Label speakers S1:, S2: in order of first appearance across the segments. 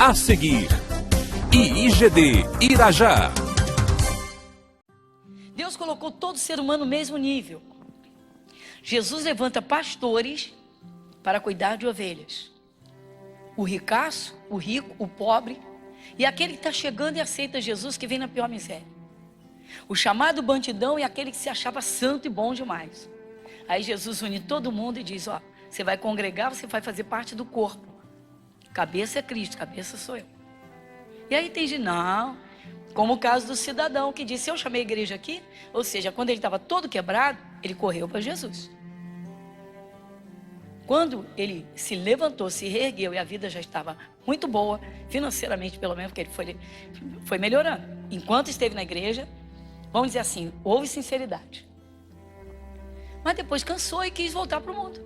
S1: A seguir, IIGD Irajá.
S2: Deus colocou todo ser humano no mesmo nível. Jesus levanta pastores para cuidar de ovelhas. O ricaço, o rico, o pobre e aquele que está chegando e aceita Jesus, que vem na pior miséria. O chamado bandidão e aquele que se achava santo e bom demais. Aí Jesus une todo mundo e diz, ó, você vai congregar, você vai fazer parte do corpo. Cabeça é Cristo, cabeça sou eu. E aí tem gente, não, como o caso do cidadão que disse, eu chamei a igreja aqui, ou seja, quando ele estava todo quebrado, ele correu para Jesus. Quando ele se levantou, se reergueu e a vida já estava muito boa, financeiramente pelo menos, porque ele foi melhorando. Enquanto esteve na igreja, vamos dizer assim, houve sinceridade. Mas depois cansou e quis voltar para o mundo.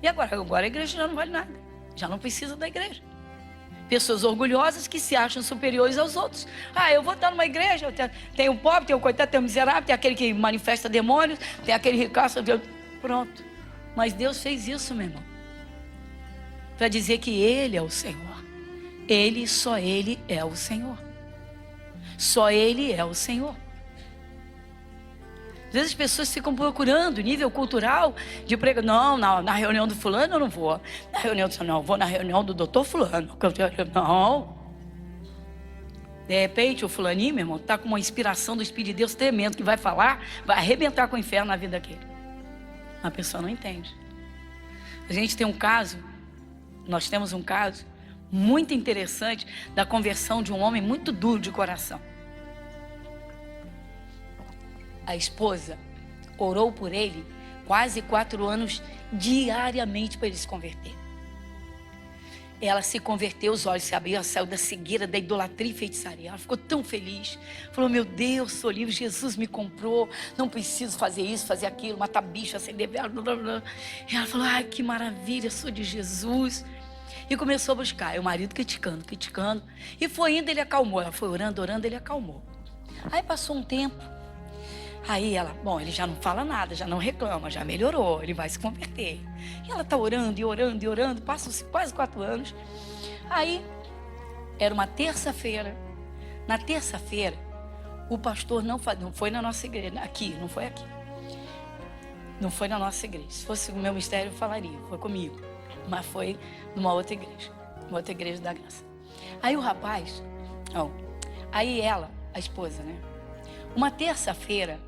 S2: E agora a igreja já não vale nada, já não precisa da igreja. Pessoas orgulhosas que se acham superiores aos outros. Ah, eu vou estar numa igreja, tem o pobre, tem o coitado, tem o miserável, tem aquele que manifesta demônios, tem aquele ricaço, pronto. Mas Deus fez isso, meu irmão, para dizer que Ele é o Senhor. Ele, só Ele é o Senhor. Só Ele é o Senhor. Às vezes as pessoas ficam procurando nível cultural de pregar. Não, na reunião do fulano eu não vou. Na reunião do não, eu vou na reunião do doutor fulano. Não. De repente o fulaninho, meu irmão, está com uma inspiração do Espírito de Deus tremendo, que vai falar, vai arrebentar com o inferno na vida daquele. A pessoa não entende. A gente tem um caso, nós temos um caso muito interessante da conversão de um homem muito duro de coração. A esposa orou por ele quase 4 anos diariamente para ele se converter. Ela se converteu, os olhos se abriram, ela saiu da cegueira, da idolatria e feitiçaria. Ela ficou tão feliz. Falou, meu Deus, sou livre, Jesus me comprou. Não preciso fazer isso, fazer aquilo, matar bicho, acender vela, blá, blá, blá. E ela falou, ai, que maravilha, sou de Jesus. E começou a buscar. E o marido criticando. E foi indo, ele acalmou. Ela foi orando, ele acalmou. Aí passou um tempo. Aí ela, bom, ele já não fala nada, já não reclama, já melhorou, ele vai se converter. E ela está orando, passam-se quase 4 anos. Aí, era uma terça-feira. Na terça-feira, o pastor não foi na nossa igreja, aqui, não foi aqui. Não foi na nossa igreja. Se fosse o meu mistério, eu falaria, foi comigo. Mas foi numa outra igreja da graça. Aí o rapaz, aí ela, a esposa, né? Uma terça-feira,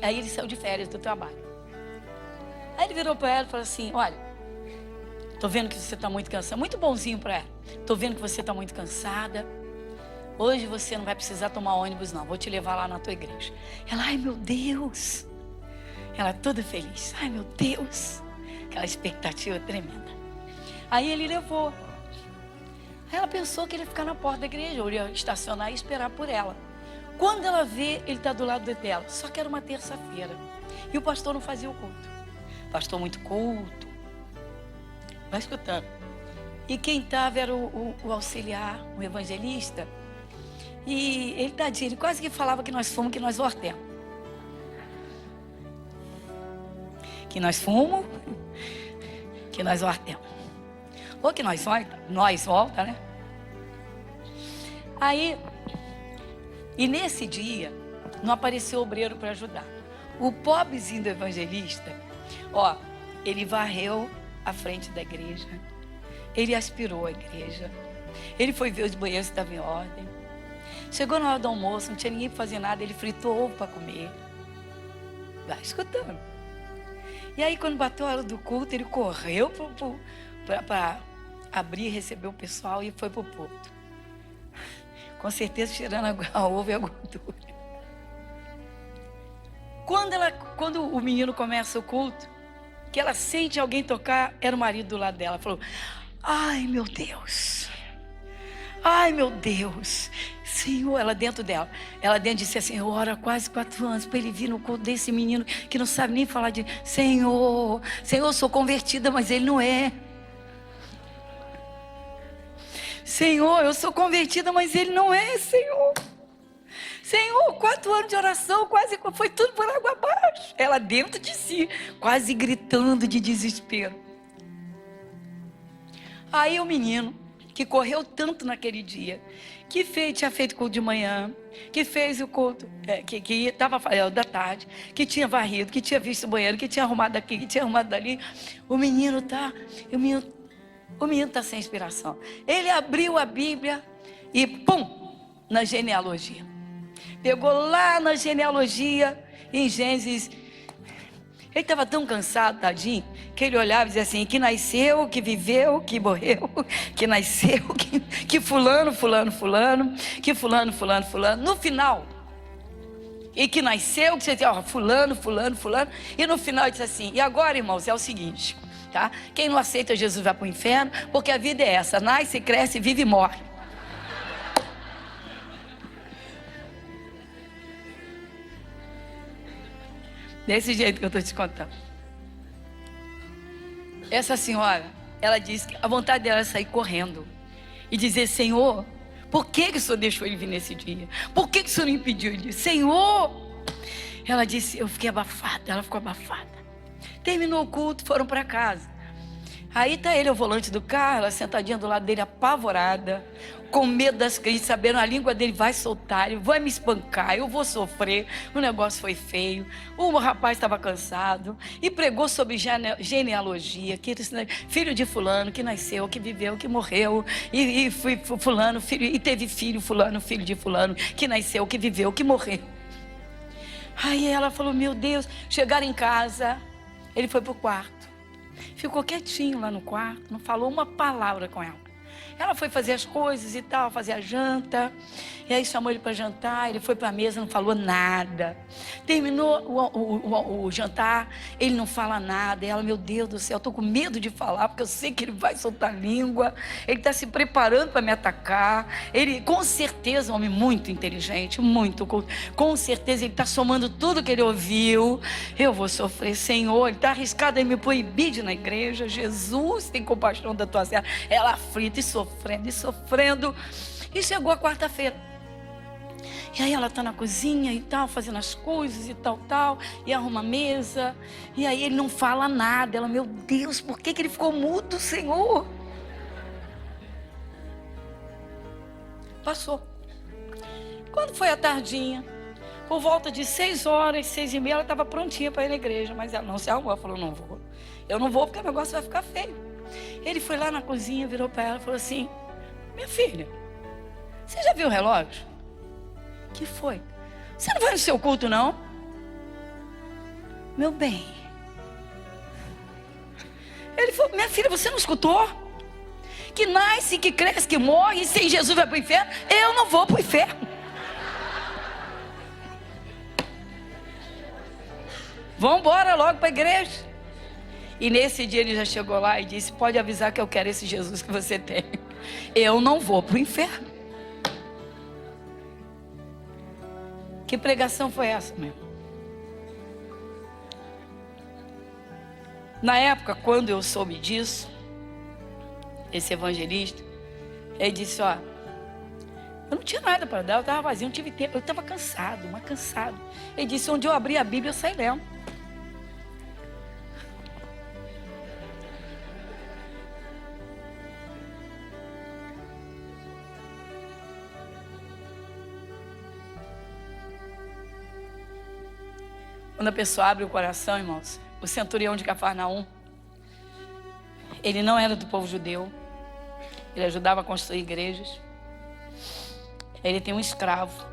S2: aí ele saiu de férias do trabalho. Aí ele virou para ela e falou assim, olha, tô vendo que você está muito cansada, muito bonzinho para ela. Tô vendo que você está muito cansada. Hoje você não vai precisar tomar ônibus não, vou te levar lá na tua igreja. Ela, ai meu Deus. Ela toda feliz, ai meu Deus. Aquela expectativa tremenda. Aí ele levou. Aí ela pensou que ele ia ficar na porta da igreja, ou ia estacionar e esperar por ela. Quando ela vê, ele está do lado dela. Só que era uma terça-feira. E o pastor não fazia o culto. Pastor muito culto. Vai escutando. E quem estava era o auxiliar, o evangelista. E ele, tadinho, ele quase que falava que nós fomos, que nós voltemos. Que nós fomos, que nós voltemos. Ou que nós volta, né? Aí... E nesse dia, não apareceu obreiro para ajudar. O pobrezinho do evangelista, ele varreu a frente da igreja. Ele aspirou a igreja. Ele foi ver os banheiros se estavam em ordem. Chegou na hora do almoço, não tinha ninguém para fazer nada, ele fritou ovo para comer. Vai escutando. E aí, quando bateu a hora do culto, ele correu para abrir e receber o pessoal e foi para o púlpito. Com certeza tirando a ovo e a gordura. Quando o menino começa o culto, que ela sente alguém tocar, era o marido do lado dela. Falou, ai meu Deus, Senhor, ela dentro disse assim, eu oro há quase 4 anos para ele vir no culto desse menino que não sabe nem falar de Senhor, eu sou convertida, mas ele não é. Senhor, eu sou convertida, mas ele não é, Senhor. Senhor, 4 anos de oração, quase foi tudo por água abaixo. Ela dentro de si, quase gritando de desespero. Aí o menino que correu tanto naquele dia, que tinha feito culto de manhã, que fez o culto, que estava da tarde, que tinha varrido, que tinha visto o banheiro, que tinha arrumado aqui, que tinha arrumado dali. O menino está sem inspiração. Ele abriu a Bíblia e pum, na genealogia. Pegou lá na genealogia, em Gênesis. Ele estava tão cansado, tadinho, que ele olhava e dizia assim, que nasceu, que viveu, que morreu, que nasceu, que fulano, que fulano. No final, e que nasceu, que você dizia, fulano. E no final ele disse assim, e agora, irmãos, é o seguinte, tá? Quem não aceita Jesus vai para o inferno, porque a vida é essa, nasce, cresce, vive e morre. Desse jeito que eu estou te contando. Essa senhora, ela disse que a vontade dela era sair correndo e dizer, Senhor, por que o Senhor deixou ele vir nesse dia? Por que o Senhor não impediu ele? Senhor! Ela disse, eu fiquei abafada, ela ficou abafada. Terminou o culto, foram para casa. Aí está ele ao volante do carro, ela sentadinha do lado dele, apavorada, com medo das crises, sabendo a língua dele vai soltar, ele vai me espancar, eu vou sofrer. O negócio foi feio. O rapaz estava cansado e pregou sobre genealogia, que filho de fulano, que nasceu, que viveu, que morreu, e foi fulano, filho, e teve filho fulano, filho de fulano, que nasceu, que viveu, que morreu. Aí ela falou, meu Deus, chegaram em casa, ele foi para o quarto. Ficou quietinho lá no quarto, não falou uma palavra com ela. Ela foi fazer as coisas e tal, fazer a janta. E aí chamou ele para jantar, ele foi para a mesa, não falou nada. Terminou o jantar, ele não fala nada. E ela, meu Deus do céu, eu estou com medo de falar, porque eu sei que ele vai soltar a língua. Ele está se preparando para me atacar. Ele, com certeza, um homem muito inteligente, com certeza ele está somando tudo que ele ouviu. Eu vou sofrer, Senhor. Ele está arriscado em me proibir de ir na igreja. Jesus, tem compaixão da tua serva. Ela aflita e sofrendo. E chegou a quarta-feira. E aí ela está na cozinha e tal, fazendo as coisas e tal, e arruma a mesa. E aí ele não fala nada. Ela, meu Deus, por que ele ficou mudo, Senhor? Passou. Quando foi a tardinha, por volta de 6h, 6h30, ela estava prontinha para ir na igreja. Mas ela não se arrumou, ela falou, não vou. Eu não vou porque o negócio vai ficar feio. Ele foi lá na cozinha, virou para ela e falou assim, minha filha, você já viu o relógio? Que foi? Você não vai no seu culto, não? Meu bem. Ele falou, minha filha, você não escutou? Que nasce, que cresce, que morre, e sem Jesus vai para o inferno? Eu não vou para o inferno. Vamos embora logo para a igreja. E nesse dia ele já chegou lá e disse, pode avisar que eu quero esse Jesus que você tem. Eu não vou para o inferno. Que pregação foi essa, meu? Na época, quando eu soube disso, esse evangelista, ele disse, ó, eu não tinha nada para dar, eu estava vazio, não tive tempo, eu estava cansado, mas cansado. Ele disse, onde eu abri a Bíblia, eu saí lendo. Quando a pessoa abre o coração, irmãos, o centurião de Cafarnaum, ele não era do povo judeu, ele ajudava a construir igrejas. Ele tem um escravo,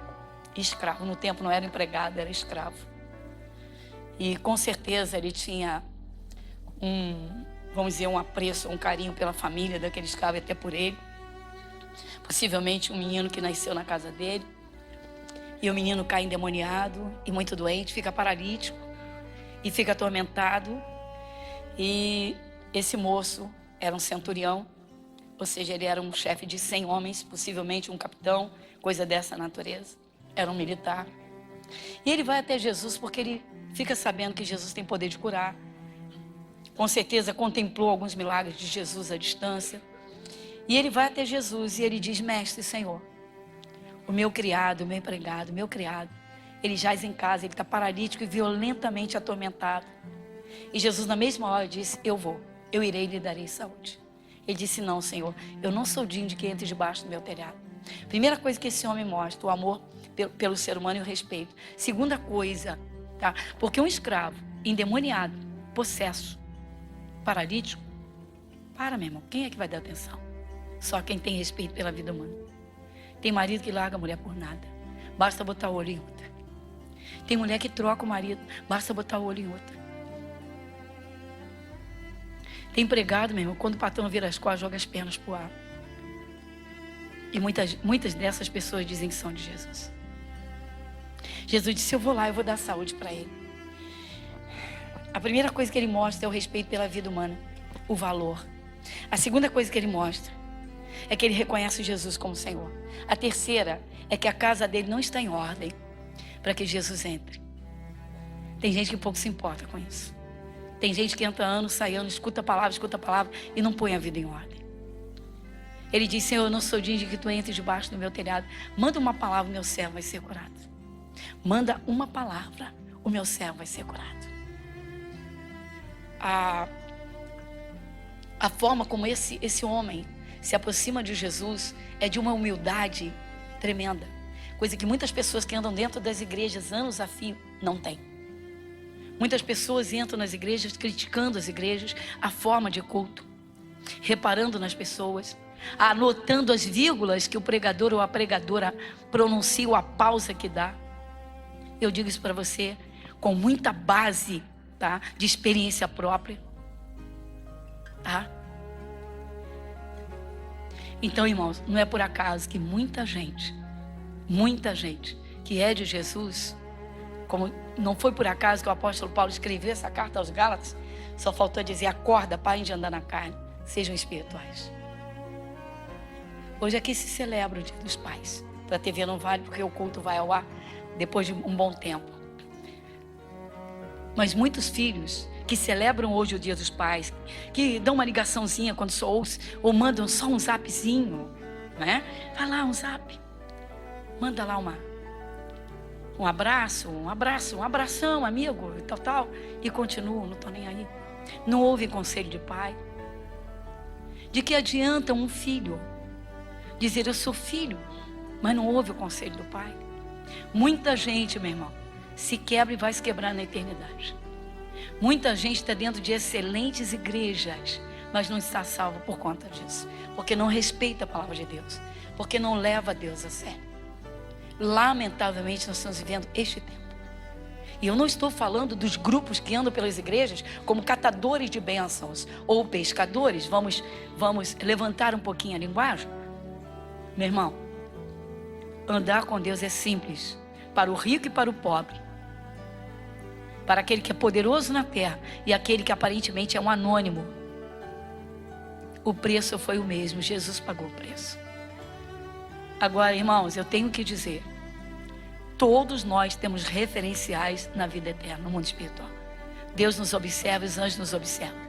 S2: no tempo não era empregado, era escravo. E com certeza ele tinha vamos dizer, um apreço, um carinho pela família daquele escravo, até por ele. Possivelmente um menino que nasceu na casa dele. E o menino cai endemoniado e muito doente, fica paralítico e fica atormentado. E esse moço era um centurião, ou seja, ele era um chefe de 100 homens, possivelmente um capitão, coisa dessa natureza. Era um militar. E ele vai até Jesus porque ele fica sabendo que Jesus tem poder de curar. Com certeza contemplou alguns milagres de Jesus à distância. E ele vai até Jesus e ele diz, mestre, Senhor, o meu criado, o meu empregado, ele jaz em casa, ele está paralítico e violentamente atormentado. E Jesus na mesma hora disse, eu irei e lhe darei saúde. Ele disse: não, Senhor, eu não sou digno de que entre debaixo do meu telhado. Primeira coisa que esse homem mostra, o amor pelo ser humano e o respeito. Segunda coisa, tá? Porque um escravo endemoniado, possesso, paralítico, meu irmão, quem é que vai dar atenção? Só quem tem respeito pela vida humana. Tem marido que larga a mulher por nada, basta botar o olho em outra. Tem mulher que troca o marido, basta botar o olho em outra. Tem empregado, meu irmão, quando o patrão vira as costas, joga as pernas pro ar. E muitas dessas pessoas dizem que são de Jesus. Jesus disse: eu vou lá, eu vou dar saúde para ele. A primeira coisa que ele mostra é o respeito pela vida humana, o valor. A segunda coisa que ele mostra é que ele reconhece Jesus como Senhor. A terceira é que a casa dele não está em ordem para que Jesus entre. Tem gente que pouco se importa com isso. Tem gente que entra ano, sai ano, escuta a palavra e não põe a vida em ordem. Ele diz: Senhor, eu não sou digno de que tu entres debaixo do meu telhado. Manda uma palavra, o meu servo vai ser curado. Manda uma palavra, o meu servo vai ser curado. A forma como esse homem se aproxima de Jesus é de uma humildade tremenda. Coisa que muitas pessoas que andam dentro das igrejas anos a fio não têm. Muitas pessoas entram nas igrejas criticando as igrejas, a forma de culto, reparando nas pessoas, anotando as vírgulas que o pregador ou a pregadora pronuncia, ou a pausa que dá. Eu digo isso para você com muita base, tá, de experiência própria, tá? Então, irmãos, não é por acaso que muita gente que é de Jesus, como não foi por acaso que o apóstolo Paulo escreveu essa carta aos Gálatas, só faltou dizer: acorda, parem de andar na carne, sejam espirituais. Hoje aqui se celebra o Dia dos Pais. A TV não vale porque o culto vai ao ar depois de um bom tempo. Mas muitos filhos que celebram hoje o Dia dos Pais, que dão uma ligaçãozinha quando sou, ou mandam só um zapzinho, né? Vai lá, um zap. Manda lá um abraço, um abração, amigo, tal. E continuam, não estou nem aí. Não ouvem conselho de pai. De que adianta um filho dizer: eu sou filho, mas não ouve o conselho do pai? Muita gente, meu irmão, se quebra e vai se quebrar na eternidade. Muita gente está dentro de excelentes igrejas, mas não está salva por conta disso. Porque não respeita a palavra de Deus. Porque não leva Deus a sério. Lamentavelmente, nós estamos vivendo este tempo. E eu não estou falando dos grupos que andam pelas igrejas como catadores de bênçãos ou pescadores. Vamos levantar um pouquinho a linguagem. Meu irmão, andar com Deus é simples. Para o rico e para o pobre. Para aquele que é poderoso na terra e aquele que aparentemente é um anônimo. O preço foi o mesmo. Jesus pagou o preço. Agora, irmãos, eu tenho que dizer: todos nós temos referenciais na vida eterna, no mundo espiritual. Deus nos observa, os anjos nos observam.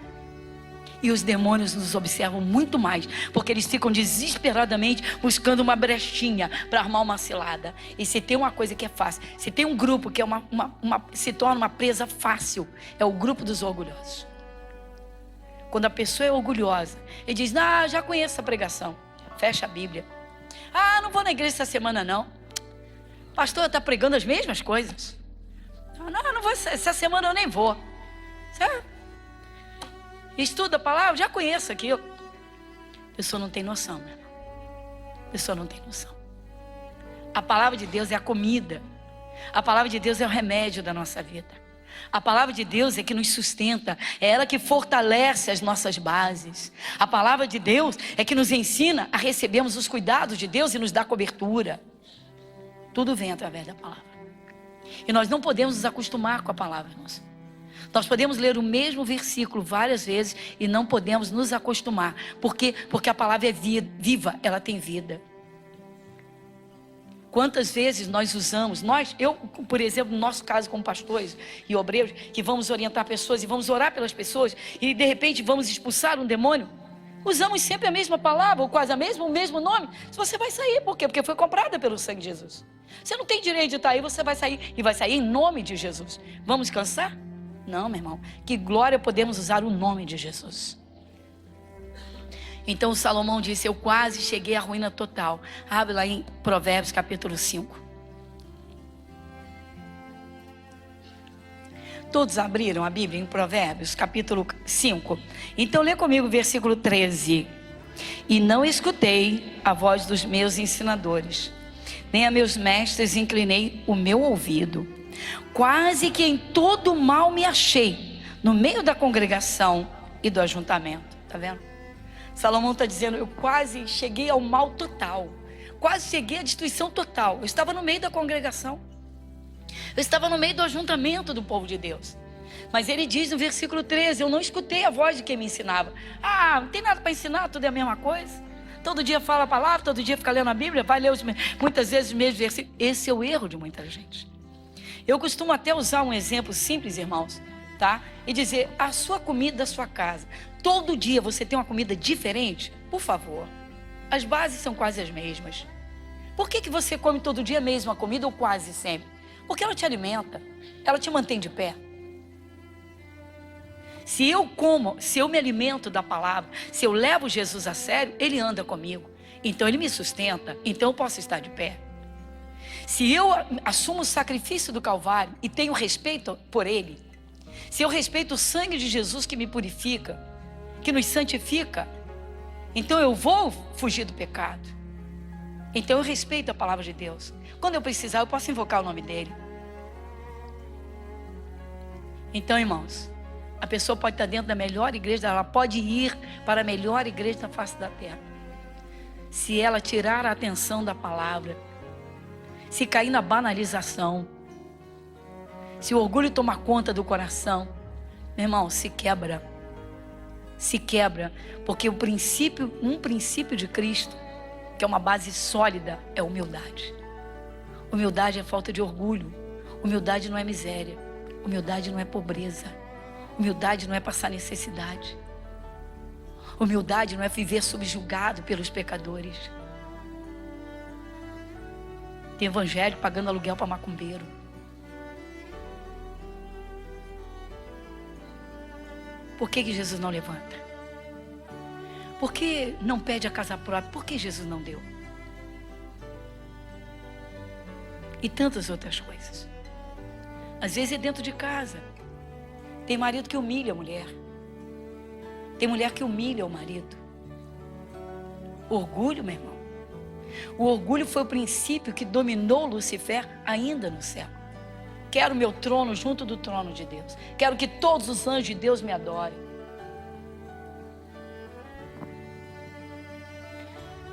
S2: E os demônios nos observam muito mais, porque eles ficam desesperadamente buscando uma brechinha para armar uma cilada. E se tem uma coisa que é fácil, se tem um grupo que é se torna uma presa fácil, é o grupo dos orgulhosos. Quando a pessoa é orgulhosa, ele diz: ah, já conheço essa pregação. Fecha a Bíblia. Ah, não vou na igreja essa semana não. O pastor está pregando as mesmas coisas. Não vou, essa semana eu nem vou. Certo? Estuda a palavra, já conheço aquilo. A pessoa não tem noção, meu irmão. A pessoa não tem noção. A palavra de Deus é a comida. A palavra de Deus é o remédio da nossa vida. A palavra de Deus é que nos sustenta. É ela que fortalece as nossas bases. A palavra de Deus é que nos ensina a recebermos os cuidados de Deus e nos dá cobertura. Tudo vem através da palavra. E nós não podemos nos acostumar com a palavra, irmãos. Nós podemos ler o mesmo versículo várias vezes e não podemos nos acostumar. Por quê? Porque a palavra é viva, ela tem vida. Quantas vezes nós usamos, eu, por exemplo, no nosso caso como pastores e obreiros, que vamos orientar pessoas e vamos orar pelas pessoas e de repente vamos expulsar um demônio, usamos sempre a mesma palavra ou quase o mesmo nome. Você vai sair, por quê? Porque foi comprada pelo sangue de Jesus. Você não tem direito de estar aí, você vai sair e vai sair em nome de Jesus. Vamos cansar? Não, meu irmão. Que glória podemos usar o nome de Jesus. Então Salomão disse: eu quase cheguei à ruína total. Abre lá em Provérbios capítulo 5. Todos abriram a Bíblia em Provérbios capítulo 5. Então lê comigo o versículo 13. E não escutei a voz dos meus ensinadores, nem a meus mestres inclinei o meu ouvido. Quase que em todo mal me achei, no meio da congregação e do ajuntamento. Está vendo? Salomão está dizendo: eu quase cheguei ao mal total. Quase cheguei à destruição total. Eu estava no meio da congregação. Eu estava no meio do ajuntamento do povo de Deus. Mas ele diz no versículo 13: eu não escutei a voz de quem me ensinava. Ah, não tem nada para ensinar, tudo é a mesma coisa. Todo dia fala a palavra, todo dia fica lendo a Bíblia, vai ler muitas vezes os mesmos versículos. Esse é o erro de muita gente. Eu costumo até usar um exemplo simples, irmãos, tá? E dizer: a sua comida da sua casa, todo dia você tem uma comida diferente? Por favor, as bases são quase as mesmas. Por que você come todo dia a mesma comida ou quase sempre? Porque ela te alimenta, ela te mantém de pé. Se eu me alimento da palavra, se eu levo Jesus a sério, Ele anda comigo. Então Ele me sustenta, então eu posso estar de pé. Se eu assumo o sacrifício do Calvário e tenho respeito por Ele, se eu respeito o sangue de Jesus que me purifica, que nos santifica, então eu vou fugir do pecado. Então eu respeito a palavra de Deus. Quando eu precisar, eu posso invocar o nome dEle. Então, irmãos, a pessoa pode estar dentro da melhor igreja, ela pode ir para a melhor igreja da face da terra. Se ela tirar a atenção da palavra, se cair na banalização, se o orgulho tomar conta do coração, meu irmão, se quebra. Se quebra, porque um princípio de Cristo, que é uma base sólida, é humildade. Humildade é falta de orgulho. Humildade não é miséria. Humildade não é pobreza. Humildade não é passar necessidade. Humildade não é viver subjugado pelos pecadores. Tem evangélico pagando aluguel para macumbeiro. Por que Jesus não levanta? Por que não pede a casa própria? Por que Jesus não deu? E tantas outras coisas. Às vezes é dentro de casa. Tem marido que humilha a mulher. Tem mulher que humilha o marido. Orgulho, meu irmão. O orgulho foi o princípio que dominou Lucifer ainda no céu. Quero meu trono junto do trono de Deus. Quero que todos os anjos de Deus me adorem.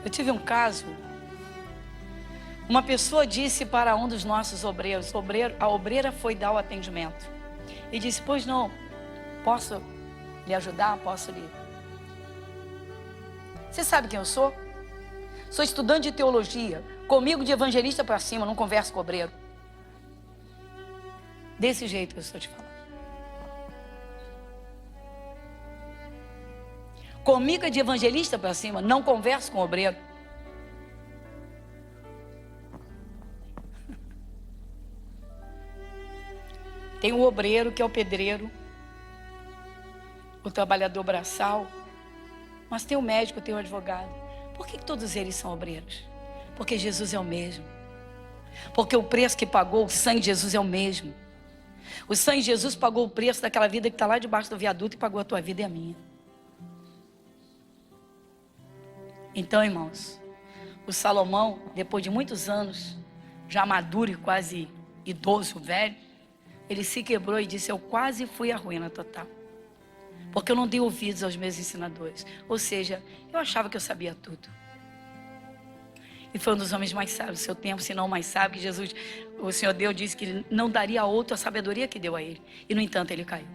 S2: Eu tive um caso. Uma pessoa disse para um dos nossos obreiros, a obreira foi dar o atendimento. E disse: pois não, posso lhe ajudar? Posso lhe... Você sabe quem eu sou? Sou estudante de teologia. Comigo de evangelista para cima, não converso com o obreiro. Desse jeito que eu estou te falando. Comigo é de evangelista para cima, não converso com o obreiro. Tem o obreiro, que é o pedreiro, o trabalhador braçal, mas tem o médico, tem o advogado. Por que todos eles são obreiros? Porque Jesus é o mesmo. Porque o preço que pagou, o sangue de Jesus é o mesmo. O sangue de Jesus pagou o preço daquela vida que está lá debaixo do viaduto e pagou a tua vida e a minha. Então, irmãos, o Salomão, depois de muitos anos, já maduro e quase idoso, velho, ele se quebrou e disse: eu quase fui à ruína total. Porque eu não dei ouvidos aos meus ensinadores. Ou seja, eu achava que eu sabia tudo. E foi um dos homens mais sábios do seu tempo, se não o mais sábio, que Jesus, o Senhor Deus, disse que ele não daria a outro a sabedoria que deu a ele. E no entanto ele caiu.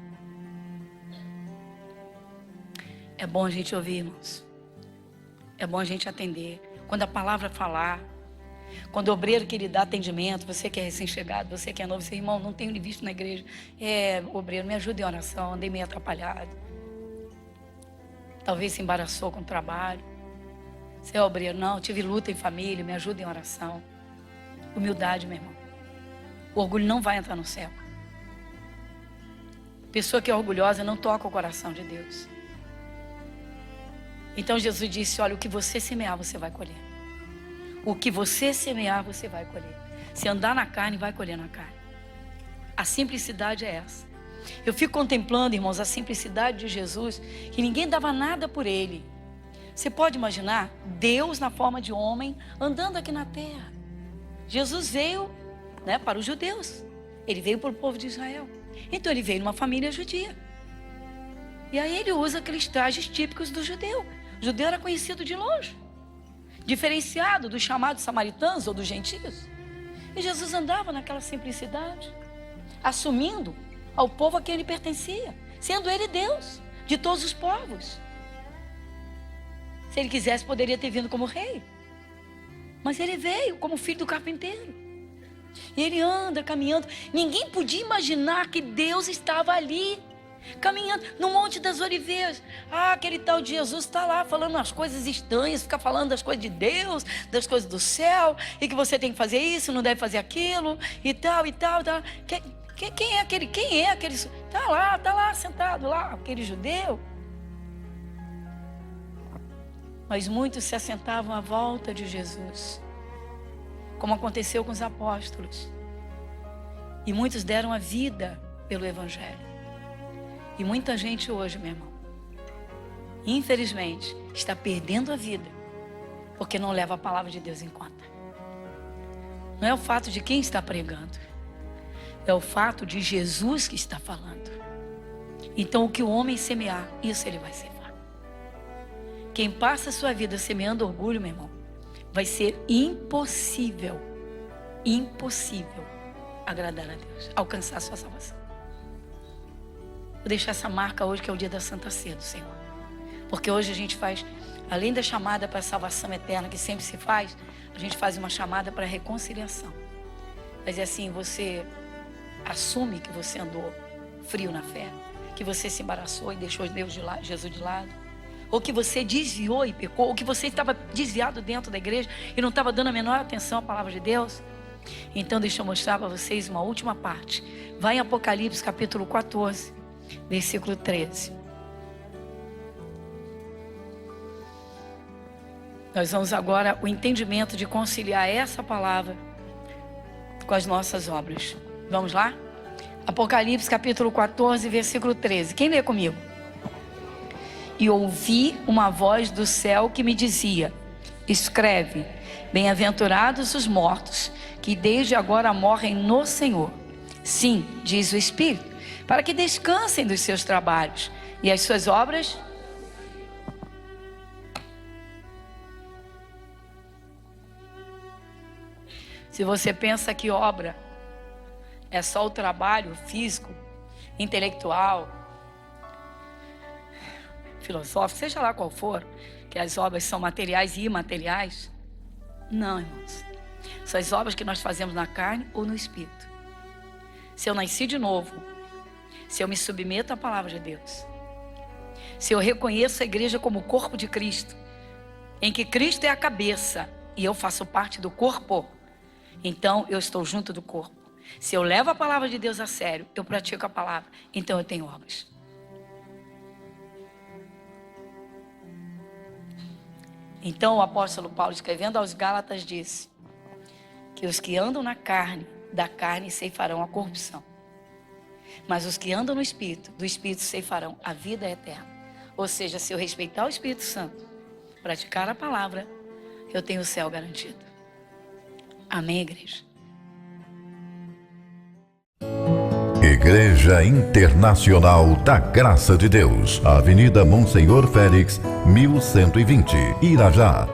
S2: É bom a gente ouvir, irmãos. É bom a gente atender. Quando a palavra falar, quando o obreiro que lhe dá atendimento, você que é recém-chegado, você que é novo, você, irmão, não tenho lhe visto na igreja. Obreiro, me ajude em oração, andei meio atrapalhado. Talvez se embaraçou com o trabalho. Você é obreiro, não, tive luta em família, me ajude em oração. Humildade, meu irmão. O orgulho não vai entrar no céu. Pessoa que é orgulhosa não toca o coração de Deus. Então Jesus disse, olha, o que você semear, você vai colher. O que você semear, você vai colher. Se andar na carne, vai colher na carne. A simplicidade é essa. Eu fico contemplando, irmãos, a simplicidade de Jesus, que ninguém dava nada por ele. Você pode imaginar Deus na forma de homem andando aqui na terra. Jesus veio, né, para os judeus. Ele veio para o povo de Israel. Então ele veio numa família judia. E aí ele usa aqueles trajes típicos do judeu. O judeu era conhecido de longe, diferenciado dos chamados samaritanos ou dos gentios. E Jesus andava naquela simplicidade, assumindo ao povo a quem ele pertencia, sendo ele Deus de todos os povos. Se ele quisesse, poderia ter vindo como rei, mas ele veio como filho do carpinteiro. E ele anda caminhando. Ninguém podia imaginar que Deus estava ali, caminhando no Monte das Oliveiras. Aquele tal de Jesus está lá falando as coisas estranhas, fica falando das coisas de Deus, das coisas do céu, e que você tem que fazer isso, não deve fazer aquilo, e tal, e tal, e tal. Quem é aquele? Está lá, sentado lá, aquele judeu. Mas muitos se assentavam à volta de Jesus, como aconteceu com os apóstolos. E muitos deram a vida pelo Evangelho. E muita gente hoje, meu irmão, infelizmente, está perdendo a vida, porque não leva a palavra de Deus em conta. Não é o fato de quem está pregando, é o fato de Jesus que está falando. Então o que o homem semear, isso ele vai ceifar. Quem passa a sua vida semeando orgulho, meu irmão, vai ser impossível agradar a Deus, alcançar a sua salvação. Vou deixar essa marca hoje, que é o dia da Santa Ceia do Senhor. Porque hoje a gente faz, além da chamada para a salvação eterna, que sempre se faz, a gente faz uma chamada para a reconciliação. Mas é assim, você assume que você andou frio na fé, que você se embaraçou e deixou Jesus de lado, ou que você desviou e pecou, ou que você estava desviado dentro da igreja e não estava dando a menor atenção à palavra de Deus. Então deixa eu mostrar para vocês uma última parte. Vai em Apocalipse capítulo 14, versículo 13. Nós vamos agora o entendimento de conciliar essa palavra com as nossas obras. Vamos lá? Apocalipse capítulo 14, versículo 13. Quem lê comigo? E ouvi uma voz do céu que me dizia: escreve, bem-aventurados os mortos, que desde agora morrem no Senhor. Sim, diz o Espírito, para que descansem dos seus trabalhos e as suas obras. Se você pensa que obra é só o trabalho físico, intelectual, filosófico, seja lá qual for, que as obras são materiais e imateriais, não, irmãos. São as obras que nós fazemos na carne ou no Espírito. Se eu nasci de novo, se eu me submeto à palavra de Deus, se eu reconheço a igreja como o corpo de Cristo, em que Cristo é a cabeça e eu faço parte do corpo, então eu estou junto do corpo. Se eu levo a palavra de Deus a sério, eu pratico a palavra, então eu tenho obras. Então o apóstolo Paulo, escrevendo aos Gálatas, disse que os que andam na carne, da carne ceifarão a corrupção, mas os que andam no Espírito, do Espírito ceifarão a vida eterna. Ou seja, se eu respeitar o Espírito Santo, praticar a palavra, eu tenho o céu garantido. Amém, igreja?
S3: Igreja Internacional da Graça de Deus, Avenida Monsenhor Félix, 1120, Irajá.